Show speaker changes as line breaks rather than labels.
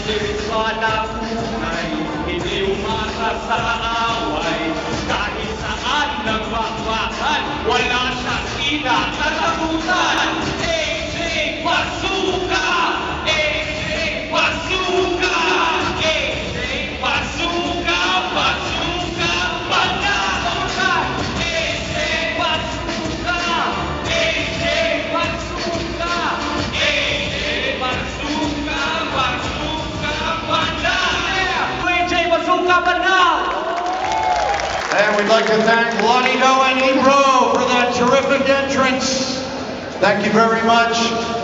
Sana tunay, hindi umasa sa away. Kahit saan nagbakbakan, wala siyang kinakatakutan. AJ Basuka! AJ Basuka! AJ Basuka! Basuka! Panahon! AJ Basuka! AJ Basuka! AJ Basuka! Basuka! AJ Basuka Panahon!
And we'd like to thank Lonnie Noah and Ebro for that terrific entrance. Thank you very much.